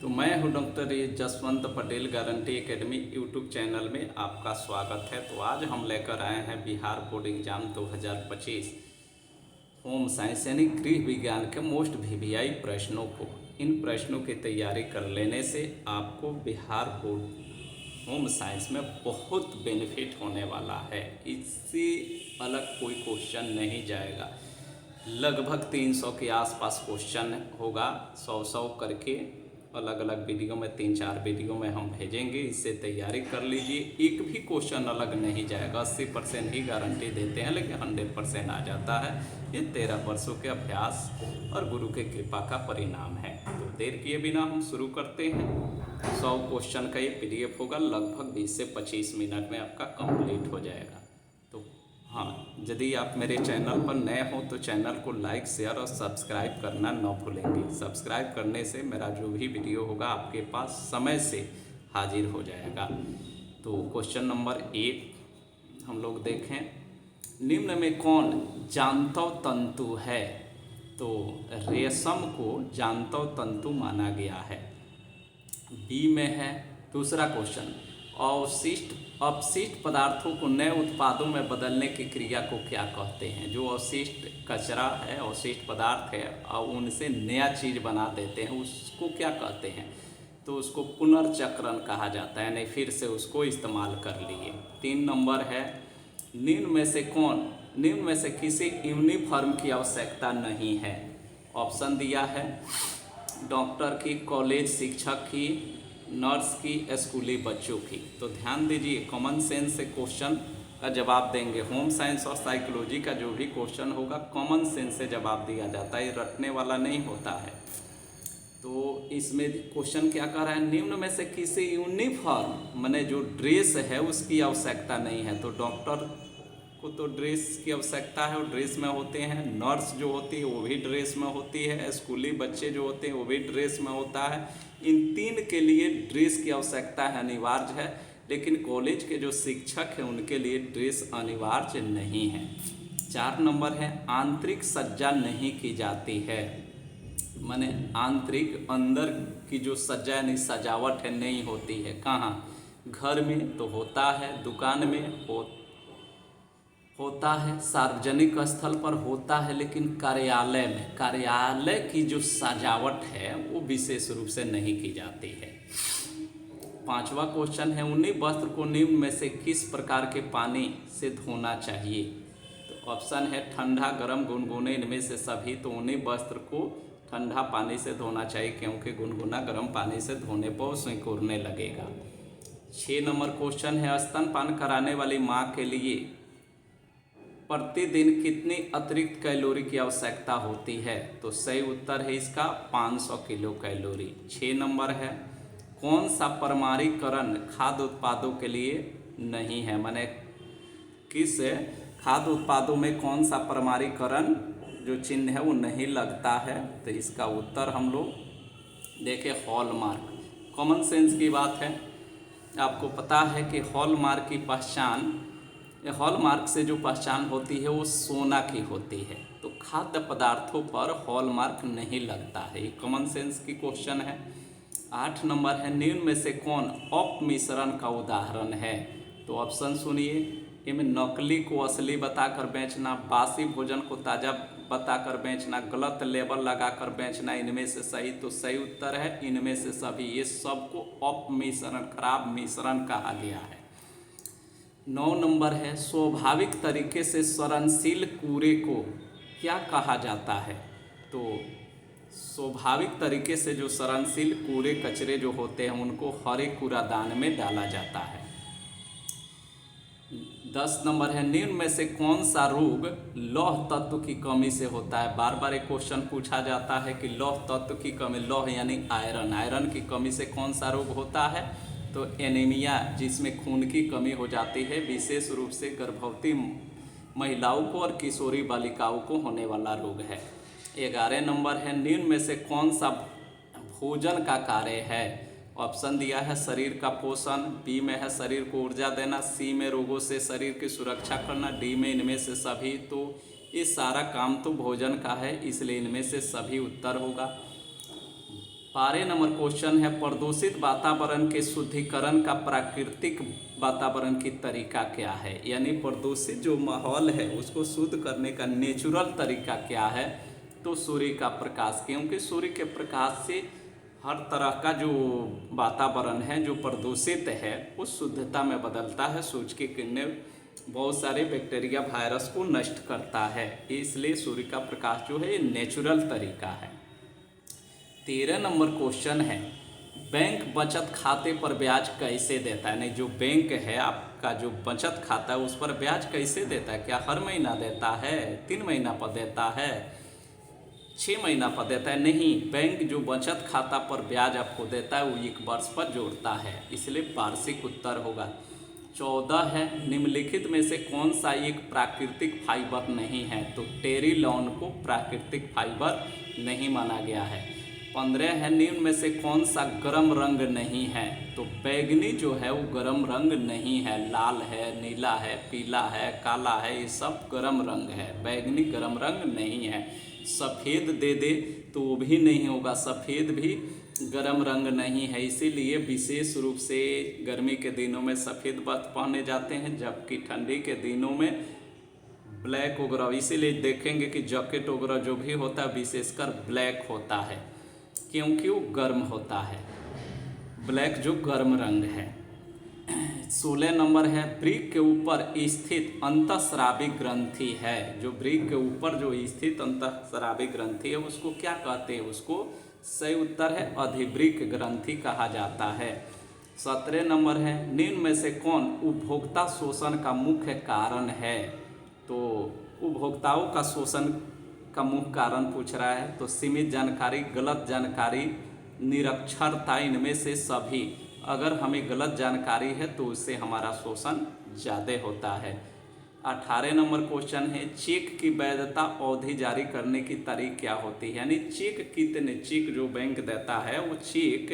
तो मैं हूं doctor Jaswant Patel guarantee academy YouTube channel में आपका स्वागत है। तो आज हम लेकर आए हैं Bihar board exam 2025 home science यानी गृह विज्ञान के मोस्ट वीवीआई प्रश्नों को। इन प्रश्नों की तैयारी कर लेने से आपको बिहार बोर्ड होम साइंस में बहुत बेनिफिट होने वाला है। इससे अलग कोई क्वेश्चन नहीं जाएगा। लगभग 300 के आसपास क्वेश्चन होगा, 100 करके अलग अलग वीडियो में 3-4 वीडियो में हम भेजेंगे। इससे तैयारी कर लीजिए। एक भी क्वेश्चन अलग नहीं जाएगा। 80% ही गारंटी देते हैं, लेकिन 100% आ जाता है। ये 13 वर्षों के अभ्यास और गुरु के कृपा का परिणाम है। तो देर किए बिना हम शुरू करते हैं। 100 क्वेश्चन का ये PDF होगा, लगभग 20 से 25 मिनट में आपका कंप्लीट हो जाएगा। तो हाँ, यदि आप मेरे चैनल पर नए हो तो चैनल को लाइक, शेयर और सब्सक्राइब करना न भूलेंगे। सब्सक्राइब करने से मेरा जो भी वीडियो होगा आपके पास समय से हाजिर हो जाएगा। तो क्वेश्चन नंबर 1 हम लोग देखें, निम्न में कौन जांतव तंतु है? तो रेशम को जांतव तंतु माना गया है। बी में है। दूसरा क्वेश्चन, अपशिष्ट पदार्थों को नए उत्पादों में बदलने की क्रिया को क्या कहते हैं? जो अवशिष्ट कचरा है, अवशिष्ट पदार्थ है और उनसे नया चीज़ बना देते हैं, उसको क्या कहते हैं? तो उसको पुनर्चक्रण कहा जाता है, नहीं फिर से उसको इस्तेमाल कर लिए। 3 नंबर है, निम्न में से किसी यूनिफॉर्म की आवश्यकता नहीं है। ऑप्शन दिया है डॉक्टर की, कॉलेज शिक्षक की, नर्स की, स्कूली बच्चों की। तो ध्यान दीजिए, कॉमन सेंस से क्वेश्चन का जवाब देंगे। होम साइंस और साइकोलॉजी का जो भी क्वेश्चन होगा कॉमन सेंस से जवाब दिया जाता है, ये रटने वाला नहीं होता है। तो इसमें क्वेश्चन क्या कह रहा है, निम्न में से किसी यूनिफॉर्म माने जो ड्रेस है उसकी आवश्यकता नहीं है। तो डॉक्टर को तो ड्रेस की आवश्यकता है, और ड्रेस में होते हैं। नर्स जो होती है वो भी ड्रेस में होती है। स्कूली बच्चे जो होते हैं वो भी ड्रेस में होता है। इन 3 के लिए ड्रेस की आवश्यकता है, अनिवार्य है। लेकिन कॉलेज के जो शिक्षक हैं उनके लिए ड्रेस अनिवार्य नहीं है। 4 नंबर है, आंतरिक सज्जा नहीं की जाती है। माने आंतरिक अंदर की जो सज्जा यानी सजावट है नहीं होती है। कहाँ? घर में तो होता है, दुकान में होता है, सार्वजनिक स्थल पर होता है, लेकिन कार्यालय की जो सजावट है वो विशेष रूप से नहीं की जाती है। 5वां क्वेश्चन है, उन्हीं वस्त्र को निम्न में से किस प्रकार के पानी से धोना चाहिए? तो ऑप्शन है ठंडा, गर्म, गुनगुने, इनमें से सभी। तो उन्हीं वस्त्र को ठंडा पानी से धोना चाहिए, क्योंकि गुनगुना गर्म पानी से धोने पर सिकुड़ने लगेगा। 6 नंबर क्वेश्चन है, स्तनपान कराने वाली माँ के लिए प्रतिदिन कितनी अतिरिक्त कैलोरी की आवश्यकता होती है? तो सही उत्तर है इसका 500 किलो कैलोरी। 6 नंबर है, कौन सा परमाणुकरण खाद्य उत्पादों के लिए नहीं है? माने किस खाद्य उत्पादों में कौन सा परमाणुकरण जो चिन्ह है वो नहीं लगता है? तो इसका उत्तर हम लोग देखें, हॉलमार्क। कॉमन सेंस की बात है, आपको पता है कि हॉलमार्क की पहचान, हॉलमार्क से जो पहचान होती है वो सोना की होती है। तो खाद्य पदार्थों पर हॉलमार्क नहीं लगता है। ये कॉमन सेंस की क्वेश्चन है। 8 नंबर है, निम्न में से कौन अपमिश्रण का उदाहरण है? तो ऑप्शन सुनिए, इनमें नकली को असली बताकर बेचना, बासी भोजन को ताज़ा बताकर बेचना, गलत लेबल लगाकर बेचना, इनमें से सही। तो सही उत्तर है इनमें से सभी। ये सबको अपमिश्रण, खराब मिश्रण कहा गया है। 9 नंबर है, स्वाभाविक तरीके से सड़नशील कूड़े को क्या कहा जाता है? तो स्वाभाविक तरीके से जो सड़नशील कूड़े कचरे जो होते हैं उनको हरे कूड़ादान में डाला जाता है। 10 नंबर है, निम्न में से कौन सा रोग लौह तत्व की कमी से होता है? बार बार एक क्वेश्चन पूछा जाता है कि लौह तत्व की कमी, लौह यानी आयरन की कमी से कौन सा रोग होता है? तो एनीमिया, जिसमें खून की कमी हो जाती है, विशेष रूप से गर्भवती महिलाओं को और किशोरी बालिकाओं को होने वाला रोग है। 11 नंबर है, निम्न में से कौन सा भोजन का कार्य है? ऑप्शन दिया है शरीर का पोषण, बी में है शरीर को ऊर्जा देना, सी में रोगों से शरीर की सुरक्षा करना, डी में इनमें से सभी। तो ये सारा काम तो भोजन का है, इसलिए इनमें से सभी उत्तर होगा। 12 नंबर क्वेश्चन है, प्रदूषित वातावरण के शुद्धिकरण का प्राकृतिक वातावरण की तरीका क्या है। यानी प्रदूषित जो माहौल है उसको शुद्ध करने का नेचुरल तरीका क्या है, तो सूर्य का प्रकाश। क्योंकि सूर्य के प्रकाश से हर तरह का जो वातावरण है जो प्रदूषित है उस शुद्धता में बदलता है। सूर्य की किरणें बहुत सारे बैक्टीरिया वायरस को नष्ट करता है, इसलिए सूर्य का प्रकाश जो है ये नेचुरल तरीका है। 13 नंबर क्वेश्चन है, बैंक बचत खाते पर ब्याज कैसे देता है। नहीं, जो बैंक है आपका जो बचत खाता है उस पर ब्याज कैसे देता है। क्या हर महीना देता है, 3 महीना पर देता है, 6 महीना पर देता है। नहीं, बैंक जो बचत खाता पर ब्याज आपको देता है वो 1 वर्ष पर जोड़ता है, इसलिए वार्षिक उत्तर होगा। 14 है, निम्नलिखित में से कौन सा एक प्राकृतिक फाइबर नहीं है। तो टेरिलॉन को प्राकृतिक फाइबर नहीं माना गया है। 15 है, निम्न में से कौन सा गर्म रंग नहीं है। तो बैगनी जो है वो गर्म रंग नहीं है, लाल है, नीला है, पीला है, काला है, ये सब गर्म रंग है, बैगनी गर्म रंग नहीं है। सफ़ेद दे दे तो वो भी नहीं होगा, सफ़ेद भी गर्म रंग नहीं है, इसीलिए विशेष रूप से गर्मी के दिनों में सफ़ेद वस्त्र पहने जाते हैं, जबकि ठंडी के दिनों में ब्लैक वगैरह। इसीलिए देखेंगे कि जैकेट वगैरह जो भी होता है विशेषकर ब्लैक होता है, क्योंकि वो गर्म होता है, ब्लैक जो गर्म रंग है। 16 नंबर है, वृक्क के ऊपर स्थित अंतःस्रावी ग्रंथि है। जो वृक्क के ऊपर जो स्थित अंतःस्रावी ग्रंथि है उसको क्या कहते हैं, उसको सही उत्तर है अधिवृक्क ग्रंथि कहा जाता है। 17 नंबर है, निम्न में से कौन उपभोक्ता शोषण का मुख्य कारण है। तो उपभोक्ताओं का शोषण का मुख्य कारण पूछ रहा है। तो सीमित जानकारी, गलत जानकारी, निरक्षरता, इनमें से सभी। अगर हमें गलत जानकारी है तो उससे हमारा शोषण ज़्यादा होता है। 18 नंबर क्वेश्चन है, चेक की वैधता अवधि जारी करने की तारीख क्या होती है। यानी चेक जो बैंक देता है वो चेक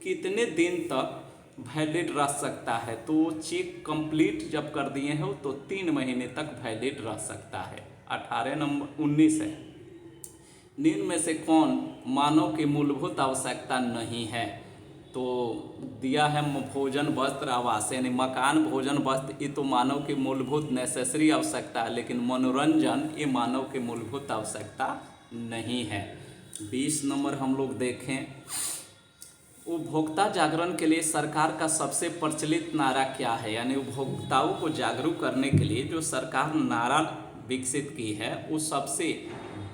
कितने दिन तक वैलिड रह सकता है। तो चेक कंप्लीट जब कर दिए हो तो 3 महीने तक वैलिड रह सकता है। 18 नंबर 19 है, निम्न में से कौन मानव की मूलभूत आवश्यकता नहीं है। तो दिया है भोजन, वस्त्र, आवास। यानी मकान, भोजन, वस्त्र ये तो मानव की मूलभूत नेसेसरी आवश्यकता है, लेकिन मनोरंजन ये मानव की मूलभूत आवश्यकता नहीं है। 20 नंबर हम लोग देखें, उपभोक्ता जागरण के लिए सरकार का सबसे प्रचलित नारा क्या है। यानी उपभोक्ताओं को जागरूक करने के लिए जो सरकार नारा विकसित की है वो सबसे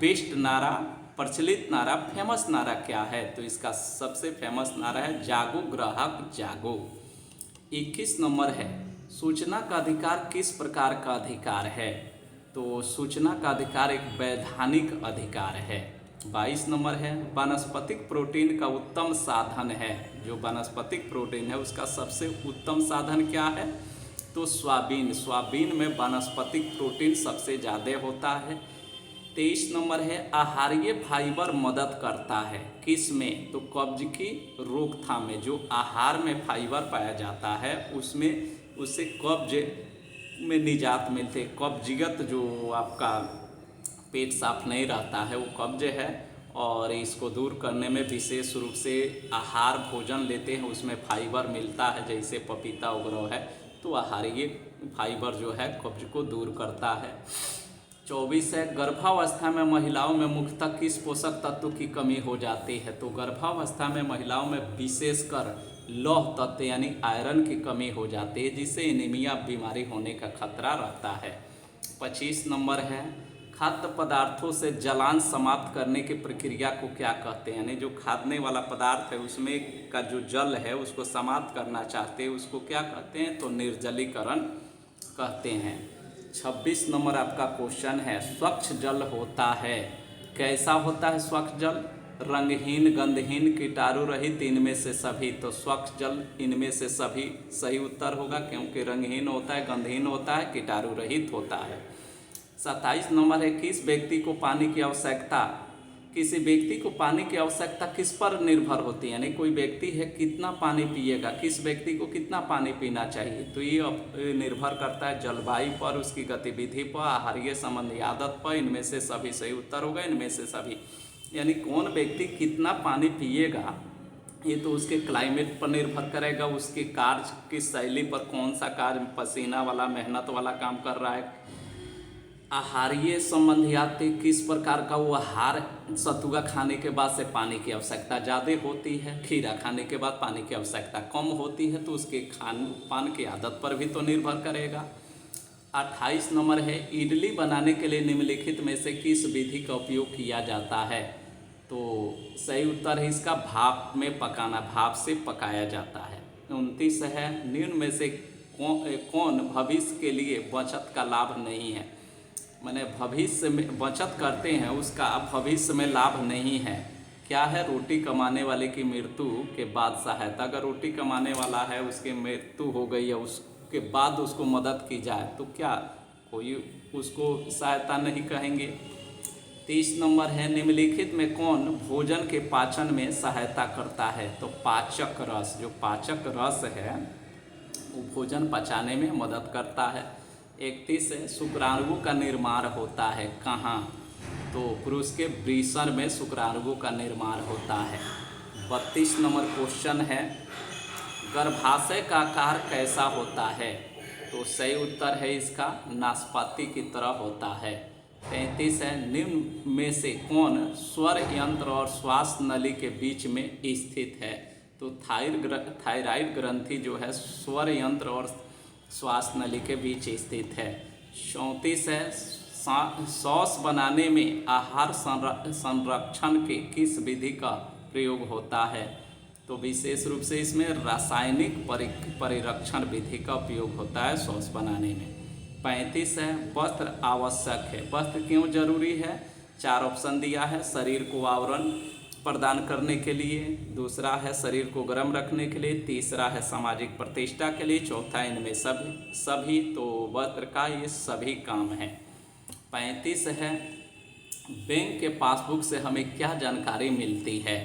बेस्ट नारा, प्रचलित नारा, फेमस नारा क्या है। तो इसका सबसे फेमस नारा है जागो ग्राहक जागो। 21 नंबर है, सूचना का अधिकार किस प्रकार का अधिकार है। तो सूचना का अधिकार एक वैधानिक अधिकार है। 22 नंबर है, वानस्पतिक प्रोटीन का उत्तम साधन है। जो वानस्पतिक प्रोटीन है उसका सबसे उत्तम साधन क्या है। तो सोयाबीन में वानस्पतिक प्रोटीन सबसे ज़्यादा होता है। 23 नंबर है, आहारीय फाइबर मदद करता है किस में। तो कब्ज की रोकथाम में। जो आहार में फाइबर पाया जाता है उसमें उससे कब्ज में निजात मिलती है। कब्जियत जो आपका पेट साफ नहीं रहता है वो कब्ज है, और इसको दूर करने में विशेष रूप से आहार भोजन लेते हैं उसमें फाइबर मिलता है, जैसे पपीता वगैरह है। तो आहारीय फाइबर जो है कब्ज को दूर करता है। 24 है, गर्भावस्था में महिलाओं में मुख्यतः किस पोषक तत्व की कमी हो जाती है। तो गर्भावस्था में महिलाओं में विशेषकर लौह तत्व यानी आयरन की कमी हो जाती है, जिससे एनीमिया बीमारी होने का खतरा रहता है। 25 नंबर है, खाद्य पदार्थों से जलान समाप्त करने की प्रक्रिया को क्या कहते हैं। यानी जो खादने वाला पदार्थ है उसमें का जो जल है उसको समाप्त करना चाहते हैं उसको क्या कहते हैं। तो निर्जलीकरण कहते हैं। 26 नंबर आपका क्वेश्चन है, स्वच्छ जल होता है कैसा होता है स्वच्छ जल। रंगहीन, गंधहीन, कीटाणु रहित, इनमें से सभी। तो स्वच्छ जल इनमें से सभी सही उत्तर होगा, क्योंकि रंगहीन होता है, गंधहीन होता है, कीटाणु रहित होता है। 27 नंबर है, किसी व्यक्ति को पानी की आवश्यकता किस पर निर्भर होती है। यानी कोई व्यक्ति है कितना पानी पिएगा, किस व्यक्ति को कितना पानी पीना चाहिए। तो ये निर्भर करता है जलवायु पर, उसकी गतिविधि पर, आहारीय संबंधी आदत पर। इनमें से सभी सही उत्तर होगा, इनमें से सभी। यानी कौन व्यक्ति कितना पानी पिएगा ये तो उसके क्लाइमेट पर निर्भर करेगा, उसके कार्य की शैली पर, कौन सा कार्य पसीना वाला मेहनत वाला काम कर रहा है। आहारीय संबंधियात किस प्रकार का वो आहार, सतुआ खाने के बाद से पानी की आवश्यकता ज़्यादा होती है, खीरा खाने के बाद पानी की आवश्यकता कम होती है, तो उसके खान पान की आदत पर भी तो निर्भर करेगा। 28 नंबर है, इडली बनाने के लिए निम्नलिखित में से किस विधि का उपयोग किया जाता है। तो सही उत्तर है इसका भाप में पकाना, भाप से पकाया जाता है। 29 है, निम्न में से कौन भविष्य के लिए बचत का लाभ नहीं है। मैंने भविष्य में बचत करते हैं उसका भविष्य में लाभ नहीं है। क्या है, रोटी कमाने वाले की मृत्यु के बाद सहायता। अगर रोटी कमाने वाला है, उसकी मृत्यु हो गई है, उसके बाद उसको मदद की जाए तो क्या कोई उसको सहायता नहीं कहेंगे। 30 नंबर है, निम्नलिखित में कौन भोजन के पाचन में सहायता करता है। तो पाचक रस, जो पाचक रस है वो भोजन पचाने में मदद करता है। 31 है, शुक्राणु का निर्माण होता है कहाँ। तो पुरुष के वृषण में शुक्राणु का निर्माण होता है। 32 नंबर क्वेश्चन है, गर्भाशय का आकार कैसा होता है। तो सही उत्तर है इसका नाशपाती की तरह होता है। 33 है, निम्न में से कौन स्वर यंत्र और श्वास नली के बीच में स्थित है। तो थायराइड ग्रंथि जो है स्वर यंत्र और श्वास नली के बीच स्थित है। 34 है, सॉस बनाने में आहार संरक्षण के किस विधि का प्रयोग होता है। तो विशेष रूप से इसमें रासायनिक परिरक्षण विधि का उपयोग होता है सॉस बनाने में। 35 है, वस्त्र आवश्यक है। वस्त्र क्यों जरूरी है। 4 ऑप्शन दिया है, शरीर को आवरण प्रदान करने के लिए, दूसरा है शरीर को गर्म रखने के लिए, तीसरा है सामाजिक प्रतिष्ठा के लिए, चौथा इनमें सभी। तो वस्त्र का ये सभी काम है। 35 है, बैंक के पासबुक से हमें क्या जानकारी मिलती है।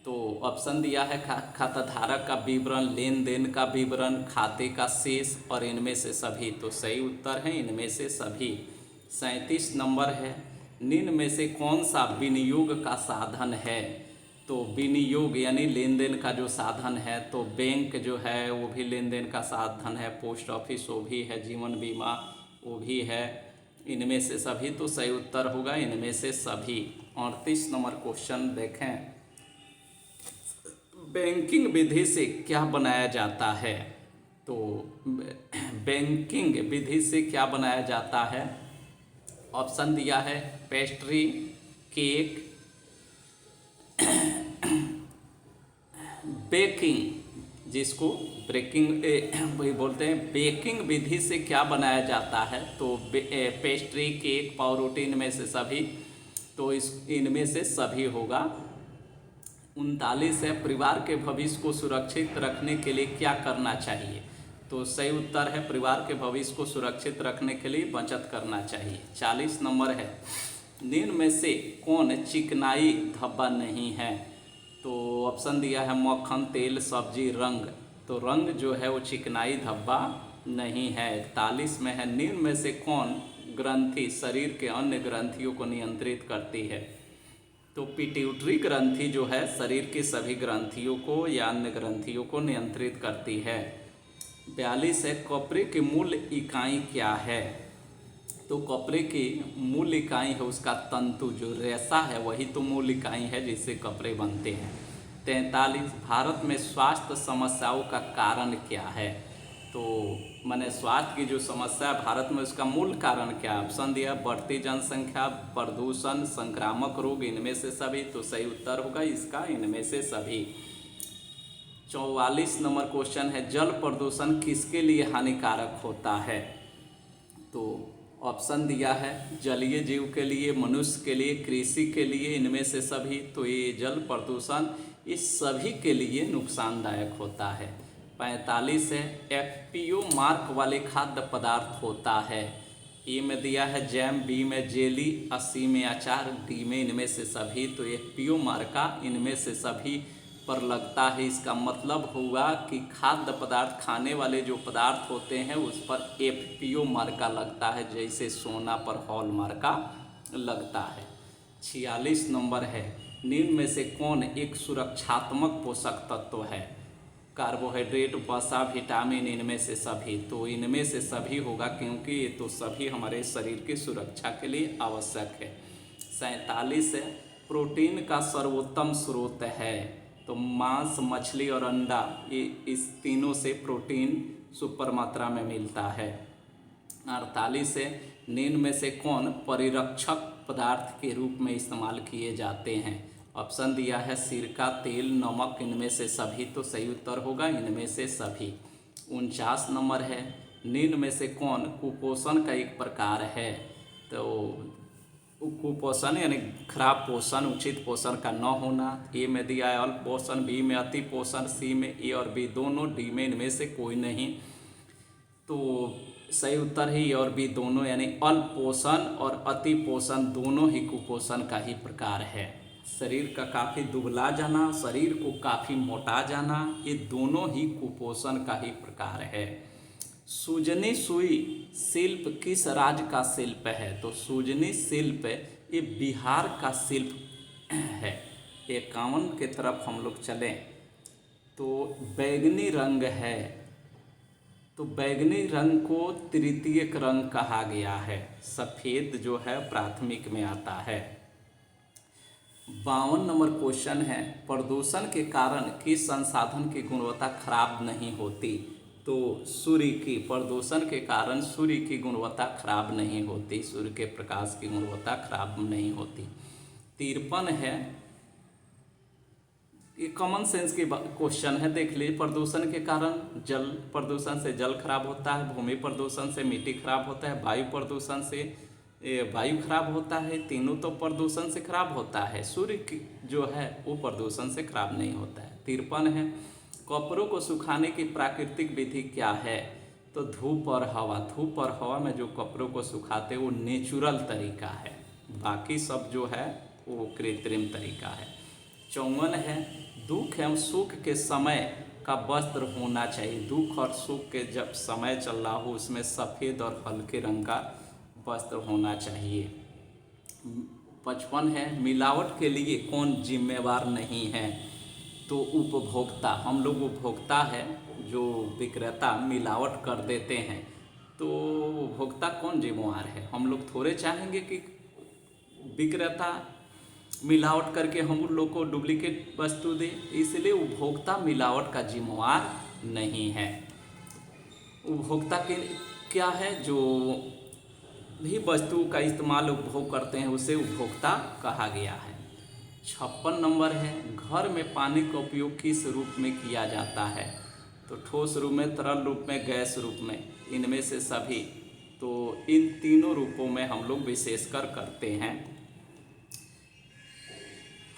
तो ऑप्शन दिया है खाताधारक का विवरण, लेन देन का विवरण, खाते का शेष और इनमें से सभी। तो सही उत्तर है इनमें से सभी। 37 नंबर है, निम्न में से कौन सा विनियोग का साधन है। तो विनियोग यानी लेन देन का जो साधन है, तो बैंक जो है वो भी लेन देन का साधन है, पोस्ट ऑफिस वो भी है, जीवन बीमा वो भी है, इनमें से सभी। तो सही उत्तर होगा इनमें से सभी। 38 नंबर क्वेश्चन देखें, बैंकिंग विधि से क्या बनाया जाता है। तो बैंकिंग विधि से क्या बनाया जाता है। ऑप्शन दिया है पेस्ट्री, केक, बेकिंग, जिसको ब्रेकिंग वही बोलते हैं, बेकिंग विधि से क्या बनाया जाता है। तो पेस्ट्री, केक, पावरोटी, इनमें से सभी। तो इनमें से सभी होगा। 39 है, परिवार के भविष्य को सुरक्षित रखने के लिए क्या करना चाहिए। तो सही उत्तर है परिवार के भविष्य को सुरक्षित रखने के लिए बचत करना चाहिए। 40 नंबर है, निम्न में से कौन चिकनाई धब्बा नहीं है। तो ऑप्शन दिया है मक्खन, तेल, सब्जी, रंग। तो रंग जो है वो चिकनाई धब्बा नहीं है। 41 में है, निम्न में से कौन ग्रंथि शरीर के अन्य ग्रंथियों को नियंत्रित करती है। तो पिट्यूटरी ग्रंथि जो है शरीर की सभी ग्रंथियों को या अन्य ग्रंथियों को नियंत्रित करती है। 42 है, कपड़े की मूल इकाई क्या है। तो कपड़े की मूल इकाई है उसका तंतु, जो रेशा है वही तो मूल इकाई है जिससे कपड़े बनते हैं। 43, भारत में स्वास्थ्य समस्याओं का कारण क्या है। तो मैंने स्वास्थ्य की जो समस्या है भारत में उसका मूल कारण क्या है। ऑप्शन दिया बढ़ती जनसंख्या, प्रदूषण, संक्रामक रोग, इनमें से सभी। तो सही उत्तर होगा इसका इनमें से सभी। 44 नंबर क्वेश्चन है, जल प्रदूषण किसके लिए हानिकारक होता है। तो ऑप्शन दिया है जलीय जीव के लिए, मनुष्य के लिए, कृषि के लिए, इनमें से सभी। तो ये जल प्रदूषण इस सभी के लिए नुकसानदायक होता है। 45 है, FPO मार्क वाले खाद्य पदार्थ होता है। ए में दिया है जैम, बी में जेली, सी में अचार, डी में इनमें से सभी। तो FPO मार्का इनमें से सभी पर लगता है। इसका मतलब हुआ कि खाद्य पदार्थ खाने वाले जो पदार्थ होते हैं उस पर FPO मार्का लगता है, जैसे सोना पर हॉल मार्का लगता है। 46 नंबर है, निम्न में से कौन एक सुरक्षात्मक पोषक तत्व है? कार्बोहाइड्रेट, वसा, विटामिन, इनमें से सभी। तो इनमें से सभी होगा, क्योंकि ये तो सभी हमारे शरीर की सुरक्षा के लिए आवश्यक है। 47 है, प्रोटीन का सर्वोत्तम स्रोत है। तो मांस, मछली और अंडा, ये इस तीनों से प्रोटीन सुपर मात्रा में मिलता है। 48 है, निम्न में से कौन परिरक्षक पदार्थ के रूप में इस्तेमाल किए जाते हैं? ऑप्शन दिया है सिरका, तेल, नमक, इनमें से सभी। तो सही उत्तर होगा इनमें से सभी। 49 नंबर है, निम्न में से कौन कुपोषण का एक प्रकार है? तो कुपोषण यानी खराब पोषण, उचित पोषण का न होना। ए में दिया है अल्प पोषण, बी में अति पोषण, सी में ए और बी दोनों, डी में इनमें से कोई नहीं। तो सही उत्तर है ए और बी दोनों, यानी अल्प पोषण और अति पोषण दोनों ही कुपोषण का ही प्रकार है। शरीर का काफ़ी दुबला जाना, शरीर को काफ़ी मोटा जाना, ये दोनों ही कुपोषण का ही प्रकार है। सूजनी सुई शिल्प किस राज्य का शिल्प है? तो सूजनी शिल्प ये बिहार का शिल्प है। 51 के तरफ हम लोग चलें तो बैगनी रंग है। तो बैगनी रंग को तृतीयक रंग कहा गया है। सफ़ेद जो है प्राथमिक में आता है। 52 नंबर क्वेश्चन है, प्रदूषण के कारण किस संसाधन की गुणवत्ता खराब नहीं होती? तो सूर्य की, प्रदूषण के कारण सूर्य की गुणवत्ता खराब नहीं होती, सूर्य के प्रकाश की गुणवत्ता खराब नहीं होती। 53 है, ये कॉमन सेंस की क्वेश्चन है, देख लीजिए। प्रदूषण के कारण जल प्रदूषण से जल खराब होता है, भूमि प्रदूषण से मिट्टी खराब होता है, वायु प्रदूषण से वायु खराब होता है। तीनों तो प्रदूषण से खराब होता है, सूर्य की जो है वो प्रदूषण से खराब नहीं होता है। 53 है, कपड़ों को सुखाने की प्राकृतिक विधि क्या है? तो धूप और हवा। धूप और हवा में जो कपड़ों को सुखाते वो नेचुरल तरीका है, बाकी सब जो है वो कृत्रिम तरीका है। 54 है, दुख एवं सुख के समय का वस्त्र होना चाहिए। दुख और सुख के जब समय चल रहा हो उसमें सफ़ेद और हल्के रंग का वस्त्र होना चाहिए। 55 है, मिलावट के लिए कौन जिम्मेवार नहीं है? तो उपभोक्ता। हम लोग उपभोक्ता है, जो विक्रेता मिलावट कर देते हैं, तो उपभोक्ता कौन जिम्मेवार है? हम लोग थोड़े चाहेंगे कि विक्रेता मिलावट करके हम उन लोग को डुप्लीकेट वस्तु दे, इसलिए उपभोक्ता मिलावट का जिम्मेवार नहीं है। उपभोक्ता के क्या है, जो भी वस्तु का इस्तेमाल उपभोग करते हैं उसे उपभोक्ता कहा गया है। 56 नंबर है, घर में पानी का उपयोग किस रूप में किया जाता है? तो ठोस रूप में, तरल रूप में, गैस रूप में, इनमें से सभी। तो इन तीनों रूपों में हम लोग विशेषकर करते हैं।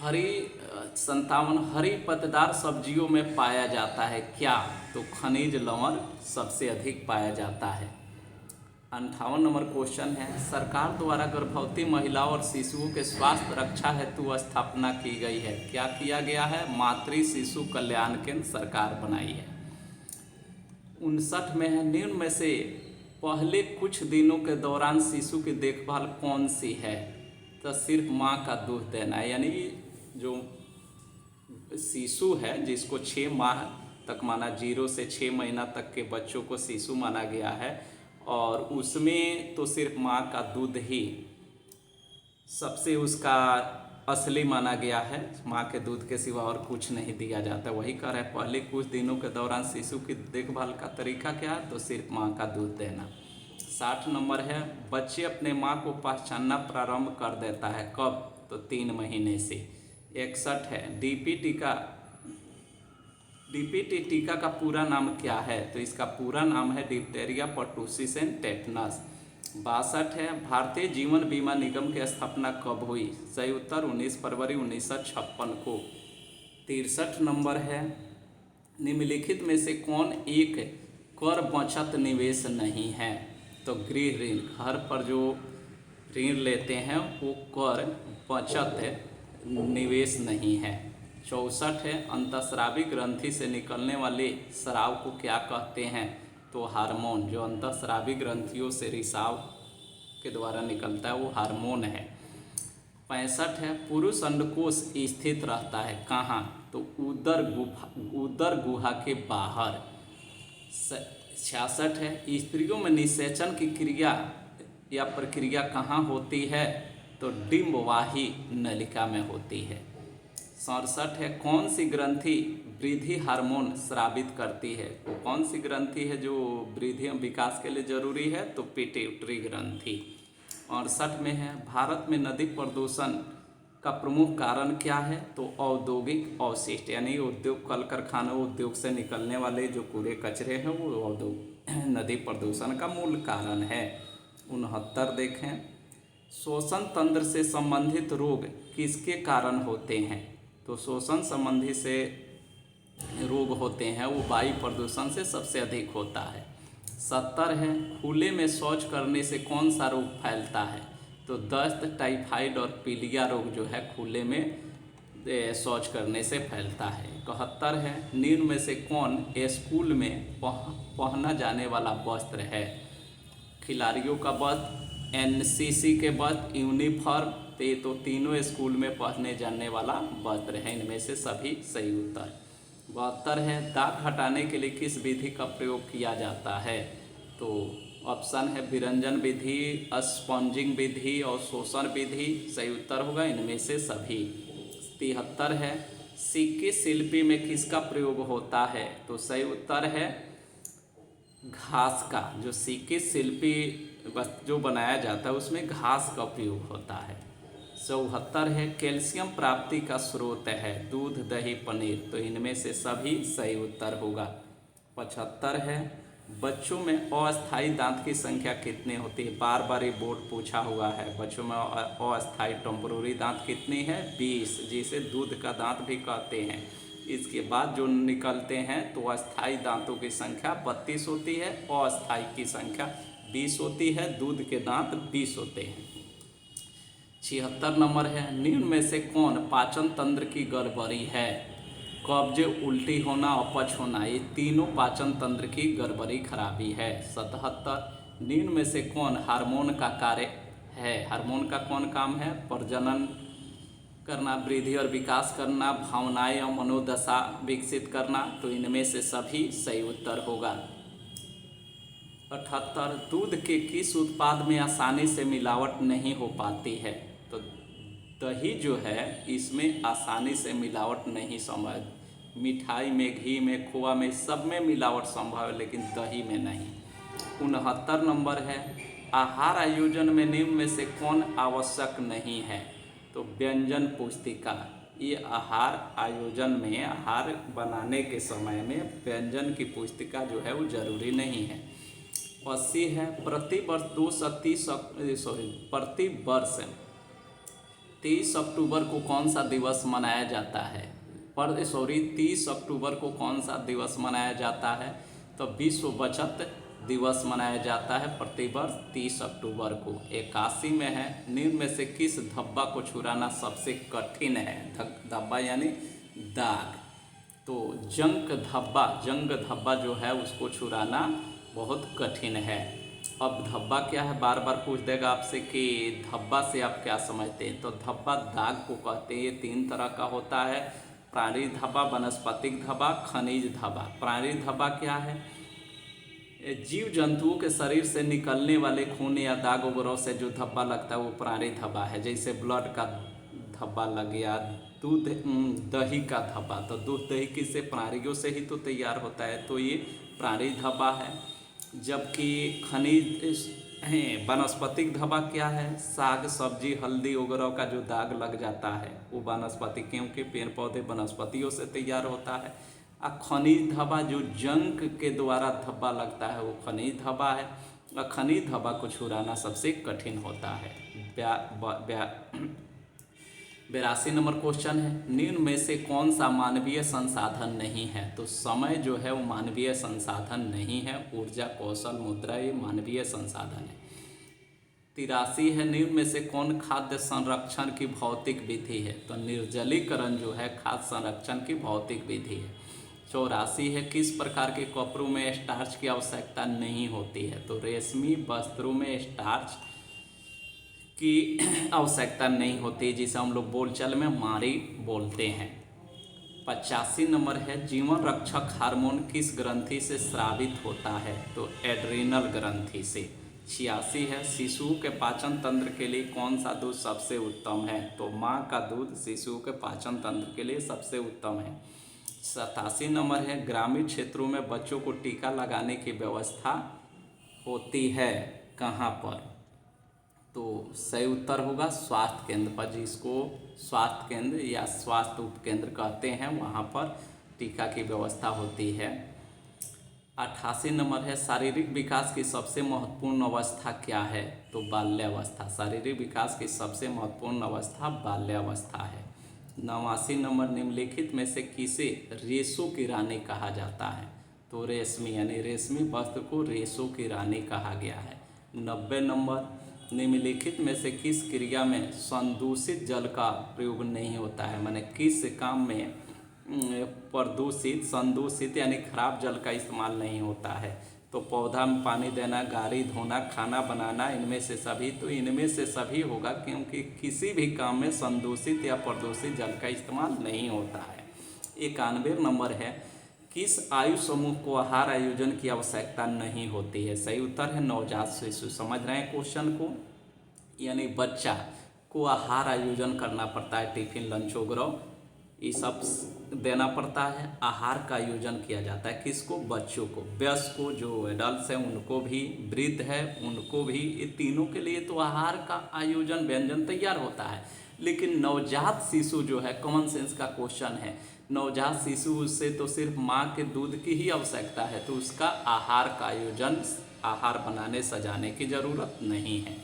57 हरी पत्तेदार सब्जियों में पाया जाता है क्या? तो खनिज लवण सबसे अधिक पाया जाता है। 58 नंबर क्वेश्चन है, सरकार द्वारा गर्भवती महिलाओं और शिशुओं के स्वास्थ्य रक्षा हेतु स्थापना की गई है। क्या किया गया है? मातृ शिशु कल्याण केंद्र सरकार बनाई है। 59 में है, निम्न में से पहले कुछ दिनों के दौरान शिशु की देखभाल कौन सी है? तो सिर्फ माँ का दूध देना है, यानी जो शिशु है जिसको 6 माह तक माना, 0 से 6 महीना तक के बच्चों को शिशु माना गया है, और उसमें तो सिर्फ माँ का दूध ही सबसे उसका असली माना गया है। माँ के दूध के सिवा और कुछ नहीं दिया जाता। वही कह रहा है, पहले कुछ दिनों के दौरान शिशु की देखभाल का तरीका क्या है? तो सिर्फ माँ का दूध देना। 60 नंबर है, बच्चे अपने माँ को पहचानना प्रारंभ कर देता है कब? तो 3 महीने से। 61 है, डीपीटी टीका का पूरा नाम क्या है? तो इसका पूरा नाम है डिप्टेरिया, पर्टुसिस एंड टेटनस। 62 है, भारतीय जीवन बीमा निगम की स्थापना कब हुई? सही उत्तर 19 फरवरी 1956 को। 63 नंबर है, निम्नलिखित में से कौन एक कर बचत निवेश नहीं है? तो गृह ऋण, घर पर जो ऋण लेते हैं वो कर बचत निवेश नहीं है। 64 है, अंतःस्रावी ग्रंथि से निकलने वाले स्राव को क्या कहते हैं? तो हार्मोन। जो अंतःस्रावी ग्रंथियों से रिसाव के द्वारा निकलता है वो हार्मोन है। 65 है पुरुष अंडकोश स्थित रहता है कहाँ, तो उदर गुहा के बाहर। 66 है स्त्रियों में निषेचन की क्रिया या प्रक्रिया कहाँ होती है, तो डिंबवाही नलिका में होती है। 67 है कौन सी ग्रंथि वृद्धि हार्मोन स्रावित करती है, तो कौन सी ग्रंथि है जो वृद्धि विकास के लिए जरूरी है, तो पिट्यूटरी ग्रंथि। 68 में है भारत में नदी प्रदूषण का प्रमुख कारण क्या है, तो औद्योगिक अवशिष्ट यानी उद्योग कल कारखानों उद्योग से निकलने वाले जो कूड़े कचरे हैं वो औद्योगिक नदी प्रदूषण का मूल कारण है। 69 देखें श्वसन तंत्र से संबंधित रोग किसके कारण होते हैं, तो श्वसन संबंधी से रोग होते हैं वो वायु प्रदूषण से सबसे अधिक होता है। 70 है खुले में शौच करने से कौन सा रोग फैलता है, तो दस्त टाइफाइड और पीलिया रोग जो है खुले में शौच करने से फैलता है। 71 है निम्न में से कौन स्कूल में पहना जाने वाला वस्त्र है, खिलाड़ियों का वस्त्र, एनसीसी के वस्त्र, यूनिफॉर्म, तो तीनों स्कूल में पहने जाने वाला वस्त्र है, इनमें से सभी सही उत्तर। 72 है दाग हटाने के लिए किस विधि का प्रयोग किया जाता है, तो ऑप्शन है विरंजन विधि, स्पॉन्जिंग विधि और शोषण विधि, सही उत्तर होगा इनमें से सभी। 73 है सिक्के शिल्पी में किसका प्रयोग होता है, तो सही उत्तर है घास का। जो सिक्के शिल्पी जो बनाया जाता है उसमें घास का उपयोग होता है। 74 है कैल्शियम प्राप्ति का स्रोत है दूध दही पनीर, तो इनमें से सभी सही उत्तर होगा। 75 है बच्चों में अस्थायी दांत की संख्या कितनी होती है, बार बार ये बोर्ड पूछा हुआ है। बच्चों में अस्थायी टेम्पोररी दांत कितनी है, 20, जिसे दूध का दांत भी कहते हैं। इसके बाद जो निकलते हैं तो अस्थायी दांतों की संख्या 32 होती है, अस्थायी की संख्या 20 होती है, दूध के दांत 20 होते हैं। 76 नंबर है निम्न में से कौन पाचन तंत्र की गड़बड़ी है, कब्ज, उल्टी होना, अपच होना, ये तीनों पाचन तंत्र की गड़बड़ी खराबी है। 77 निम्न में से कौन हार्मोन का कार्य है, हार्मोन का कौन काम है, प्रजनन करना, वृद्धि और विकास करना, भावनाएं और मनोदशा विकसित करना, तो इनमें से सभी सही उत्तर होगा। 78 दूध के किस उत्पाद में आसानी से मिलावट नहीं हो पाती है, तो दही जो है इसमें आसानी से मिलावट नहीं संभव, मिठाई में, घी में, खोआ में, सब में मिलावट संभव है लेकिन दही में नहीं। 69 नंबर है आहार आयोजन में निम्न में से कौन आवश्यक नहीं है, तो व्यंजन पुस्तिका। ये आहार आयोजन में आहार बनाने के समय में व्यंजन की पुस्तिका जो है वो जरूरी नहीं है। 80 है प्रति वर्ष 23 अक्टूबर को कौन सा दिवस मनाया जाता है, 30 अक्टूबर को कौन सा दिवस मनाया जाता है, तो विश्व बचत दिवस मनाया जाता है प्रतिवर्ष 30 अक्टूबर को। 81 में है निम्न में से किस धब्बा को छुड़ाना सबसे कठिन है, धब्बा यानी दाग, तो जंग धब्बा जो है उसको छुड़ाना बहुत कठिन है। अब धब्बा क्या है, बार बार पूछ देगा आपसे कि धब्बा से आप क्या समझते हैं, तो धब्बा दाग को कहते हैं। ये 3 तरह का होता है, प्राणी धब्बा, वनस्पतिक धब्बा, खनिज धब्बा। प्राणी धब्बा क्या है, जीव जंतुओं के शरीर से निकलने वाले खून या दाग वगैरह से जो धब्बा लगता है वो प्राणी धब्बा है, जैसे ब्लड का धब्बा लग गया, दूध दही का धब्बा, तो दूध दही किससे, प्राणियों से ही तो तैयार होता है, तो ये प्राणी धब्बा है। जबकि खनिज वनस्पतिक धब्बा क्या है, साग सब्जी हल्दी वगैरह का जो दाग लग जाता है वो वनस्पतिक, क्योंकि पेड़ पौधे वनस्पतियों से तैयार होता है। खनिज धब्बा जो जंक के द्वारा धब्बा लगता है वो खनिज धब्बा है, और खनिज धब्बा को छुड़ाना सबसे कठिन होता है। 82 नंबर क्वेश्चन है निम्न में से कौन सा मानवीय संसाधन नहीं है, तो समय जो है वो मानवीय संसाधन नहीं है, ऊर्जा, कौशल, मुद्रा ये मानवीय संसाधन है। 83 है निम्न में से कौन खाद्य संरक्षण की भौतिक विधि है, तो निर्जलीकरण जो है खाद्य संरक्षण की भौतिक विधि है। 84 है किस प्रकार के कपड़ों में स्टार्च की आवश्यकता नहीं होती है, तो रेशमी वस्त्रों में स्टार्च की आवश्यकता नहीं होती, जिसे हम लोग बोलचाल में मारी बोलते हैं। 85 नंबर है, जीवन रक्षक हार्मोन किस ग्रंथि से स्रावित होता है? तो एड्रिनल ग्रंथि से। 86 है, शिशु के पाचन तंत्र के लिए कौन सा दूध सबसे उत्तम है? तो माँ का दूध शिशु के पाचन तंत्र के लिए सबसे उत्तम है। 87 नंबर है, ग्रामीण क्षेत्रों में बच्चों को टीका लगाने की व्यवस्था होती है कहाँ पर? तो सही उत्तर होगा स्वास्थ्य केंद्र पर, जिसको स्वास्थ्य केंद्र या स्वास्थ्य उपकेंद्र कहते हैं, वहाँ पर टीका की व्यवस्था होती है। 88 नंबर है, शारीरिक विकास की सबसे महत्वपूर्ण अवस्था क्या है? तो बाल्यावस्था। शारीरिक विकास की सबसे महत्वपूर्ण अवस्था बाल्यावस्था है। 89 नंबर, निम्नलिखित में से किसे रेशों की रानी कहा जाता है? तो रेशमी, यानी रेशमी वस्त्र को रेशों की रानी कहा गया है। 90 नंबर, निम्नलिखित में से किस क्रिया में संदूषित जल का प्रयोग नहीं होता है? माने किस काम में प्रदूषित, संदूषित यानी खराब जल का इस्तेमाल नहीं होता है? तो पौधा में पानी देना, गाड़ी धोना, खाना बनाना, इनमें से सभी। तो इनमें से सभी होगा, क्योंकि किसी भी काम में संदूषित या प्रदूषित जल का इस्तेमाल नहीं होता है। 91 नंबर है, किस आयु समूह को आहार आयोजन की आवश्यकता नहीं होती है? सही उत्तर है नवजात शिशु। समझ रहे हैं क्वेश्चन को? यानी बच्चा को आहार आयोजन करना पड़ता है, टिफिन, लंच वगैरह ये सब देना पड़ता है। आहार का आयोजन किया जाता है किसको? बच्चों को। वयस्क को, जो एडल्ट हैं उनको भी, वृद्ध है उनको भी, ये तीनों के लिए तो आहार का आयोजन, व्यंजन तैयार होता है। लेकिन नवजात शिशु जो है, कॉमन सेंस का क्वेश्चन है, नवजात शिशु से तो सिर्फ माँ के दूध की ही आवश्यकता है, तो उसका आहार का आयोजन, आहार बनाने सजाने की ज़रूरत नहीं है।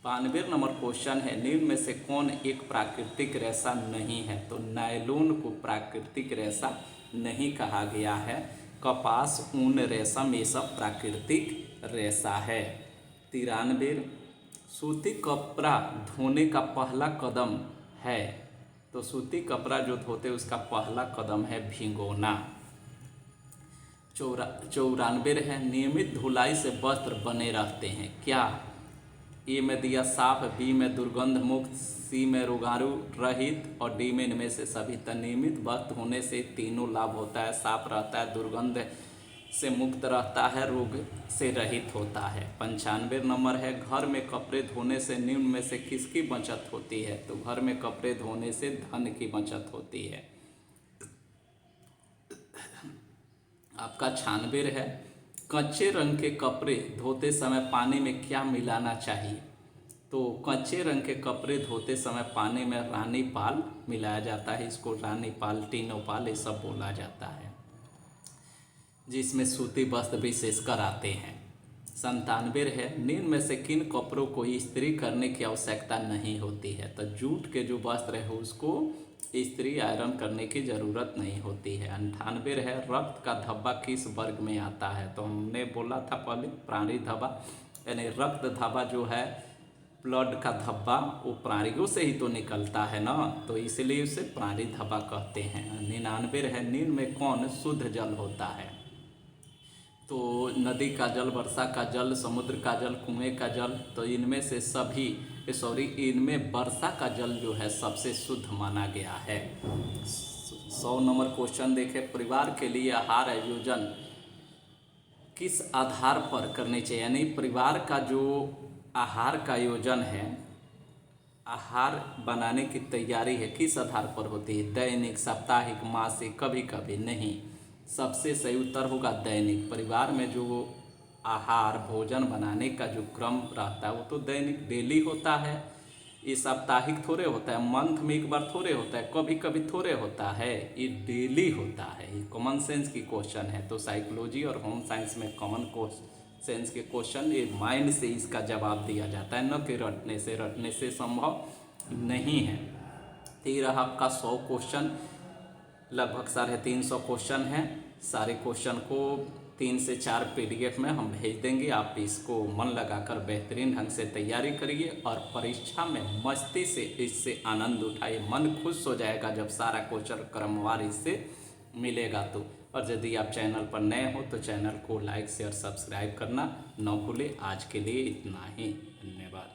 92 नंबर क्वेश्चन है, निम्न में से कौन एक प्राकृतिक रेशा नहीं है? तो नायलॉन को प्राकृतिक रेशा नहीं कहा गया है। कपास, ऊन, रेशम ये सब प्राकृतिक रेशा है। 93, सूती कपड़ा धोने का पहला कदम है? तो सूती कपड़ा जो धोते उसका पहला कदम है भिगोना। 94 है, नियमित धुलाई से वस्त्र बने रहते हैं क्या? ए में दिया साफ, बी में दुर्गंध मुक्त, सी में रोगाणु रहित और डी में इनमें से सभी। नियमित वस्त्र होने से तीनों लाभ होता है, साफ रहता है, दुर्गंध से मुक्त रहता है, रोग से रहित होता है। 95 नंबर है, घर में कपड़े धोने से निम्न में से किसकी बचत होती है? तो घर में कपड़े धोने से धन की बचत होती है। आपका 96 है, कच्चे रंग के कपड़े धोते समय पानी में क्या मिलाना चाहिए? तो कच्चे रंग के कपड़े धोते समय पानी में रानी पाल मिलाया जाता है, इसको रानी पाल, टीनोपाल ये सब बोला जाता है, जिसमें सूती वस्त्र विशेषकर आते हैं। 97 है, निम्न में से किन कपड़ों को इस्त्री करने की आवश्यकता नहीं होती है? तो जूट के जो वस्त्र है उसको इस्त्री आयरन करने की ज़रूरत नहीं होती है। 98 है, रक्त का धब्बा किस वर्ग में आता है? तो हमने बोला था पहले प्राणी धब्बा, यानी रक्त धब्बा जो है, ब्लड का धब्बा, वो प्राणियों से ही तो निकलता है ना, तो इसलिए उसे प्राणी धब्बा कहते हैं। 99 है, निम्न में कौन शुद्ध जल होता है? तो नदी का जल, वर्षा का जल, समुद्र का जल, कुएं का जल। तो इनमें से सभी, इनमें वर्षा का जल जो है सबसे शुद्ध माना गया है। 100 नंबर क्वेश्चन देखें, परिवार के लिए आहार आयोजन किस आधार पर करने चाहिए? यानी परिवार का जो आहार का आयोजन है, आहार बनाने की तैयारी है, किस आधार पर होती है? दैनिक, साप्ताहिक, मासिक, कभी कभी नहीं। सबसे सही उत्तर होगा दैनिक। परिवार में जो आहार भोजन बनाने का जो क्रम रहता है वो तो दैनिक, डेली होता है। ये साप्ताहिक थोड़े होता है, मंथ में एक बार थोड़े होता है, कभी कभी थोड़े होता है, ये डेली होता है। ये कॉमन सेंस की क्वेश्चन है, तो साइकोलॉजी और होम साइंस में कॉमन सेंस के क्वेश्चन, ये माइंड से इसका जवाब दिया जाता है, न कि रटने से संभव नहीं है। तो ये रहा आपका 100 क्वेश्चन, लगभग 350 क्वेश्चन हैं। सारे क्वेश्चन को 3 से 4 PDF में हम भेज देंगे। आप इसको मन लगाकर बेहतरीन ढंग से तैयारी करिए और परीक्षा में मस्ती से इससे आनंद उठाइए। मन खुश हो जाएगा जब सारा क्वेश्चन क्रमवार इससे मिलेगा तो। और यदि आप चैनल पर नए हो तो चैनल को लाइक, शेयर, सब्सक्राइब करना न भूलें। आज के लिए इतना ही, धन्यवाद।